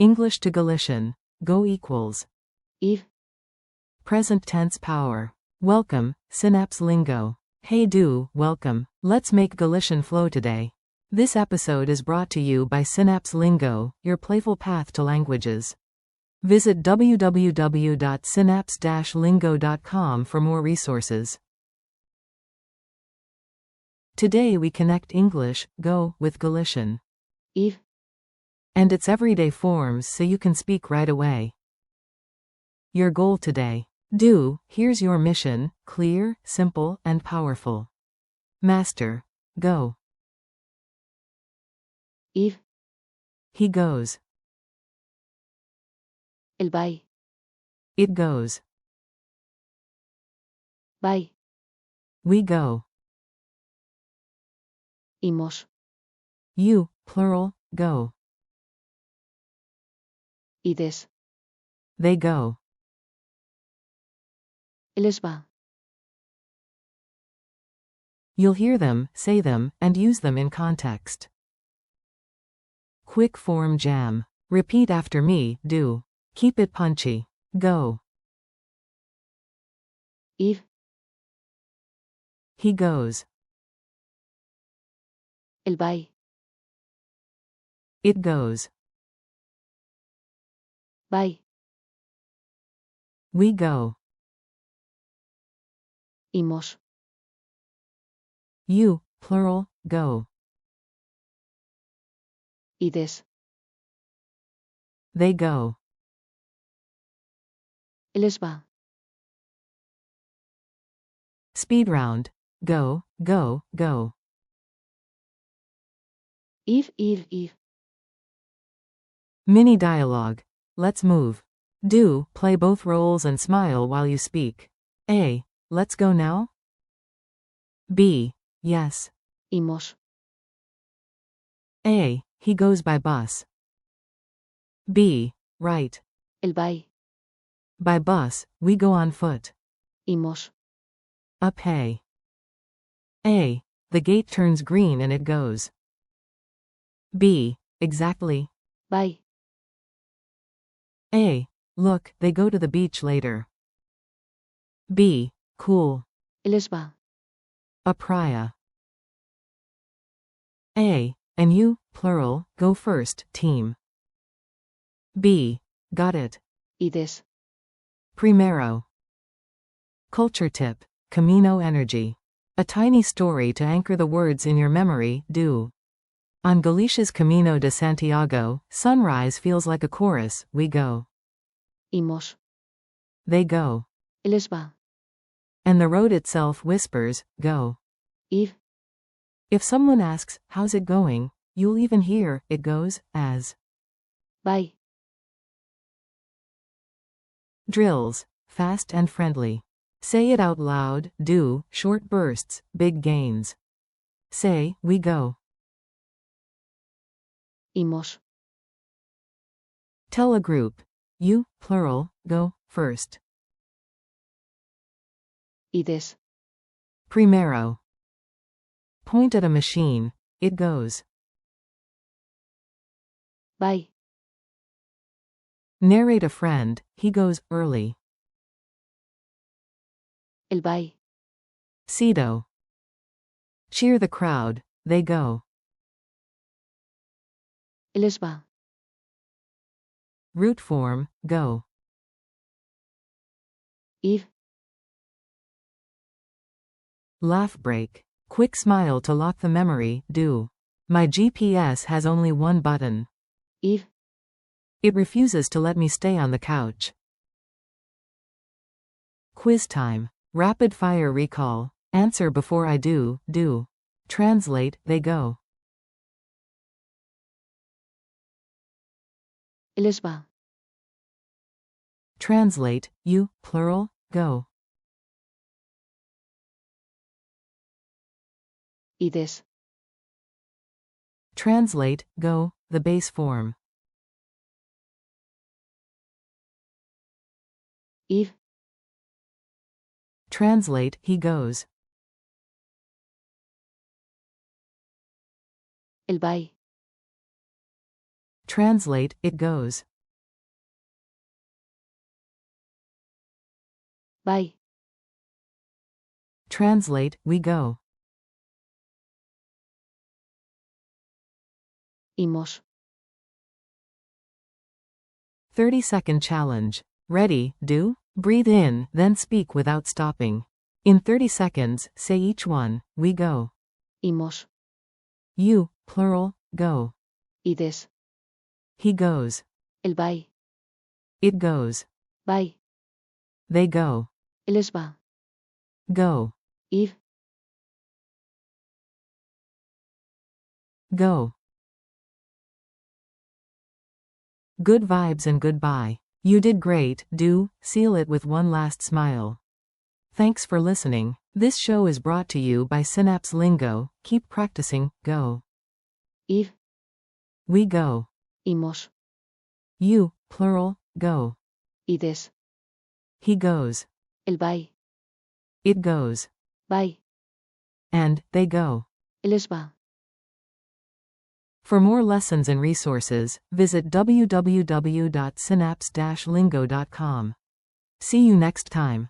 English to Galician. Go equals. Ir. Present tense power. Welcome, Synapse Lingo. Hey do, welcome. Let's make Galician flow today. This episode is brought to you by Synapse Lingo, your playful path to languages. Visit www.synapse-lingo.com for more resources. Today we connect English, go, with Galician. Ir. And its everyday forms so you can speak right away. Your goal today. Do, here's your mission, clear, simple, and powerful. Master. Go. Ir. He goes. El vai. It goes. Vai. We go. Imos. You, plural, go. Ides. They go. Eles vá. You'll hear them, say them, and use them in context. Quick form jam. Repeat after me, do. Keep it punchy. Go. Ir. He goes. El vai. It goes. Vai. We go. Imos. You, plural, go. Ides. They go. Eles vá. Speed round. Go, go, go. Ir, ir, ir. Mini dialogue. Let's move. Do, play both roles and smile while you speak. A. Let's go now? B. Yes. Imos. A. He goes by bus. B. Right. El vai. By bus, we go on foot. Imos. A pay. A. The gate turns green and it goes. B. Exactly. Vai. A. Look, they go to the beach later. B. Cool. Eles vá. A praia. A. And you, plural, go first, team. B. Got it. Ides. Primero. Culture tip. Camino energy. A tiny story to anchor the words in your memory, do. On Galicia's Camino de Santiago, sunrise feels like a chorus, we go. Imos. They go. Eles vá. And the road itself whispers, go. Ir. If someone asks, how's it going, you'll even hear, it goes, as. Vai. Drills. Fast and friendly. Say it out loud, do, short bursts, big gains. Say, we go. Imos. Tell a group. You, plural, go, first. Ides. Primero. Point at a machine, it goes. Vai. Narrate a friend, he goes early. El vai. Cedo. Cheer the crowd, they go. Eles vá. Root form, go. Ir. Laugh break. Quick smile to lock the memory, do. My GPS has only one button. Ir. It refuses to let me stay on the couch. Quiz time. Rapid fire recall. Answer before I do. Translate, they go. Eles vá. Translate, you, plural, go. Ides. Translate, go, the base form. Ir. Translate, he goes. El vai. Translate, it goes. bye, Translate, we go. imos, 30-second challenge. Ready, do? Breathe in, then speak without stopping. In 30 seconds, say each one, we go. imos, You, plural, go. ides, He goes. él va, It goes. bye, They go. él va, Go. ir, Go. Good vibes and goodbye. You did great, do, seal it with one last smile. Thanks for listening. This show is brought to you by Synapse Lingo. Keep practicing, go. ir, We go. imos, You, plural, go. ides, He goes. él va, It goes. bye, And, they go. él va. For more lessons and resources, visit www.synapse-lingo.com. See you next time.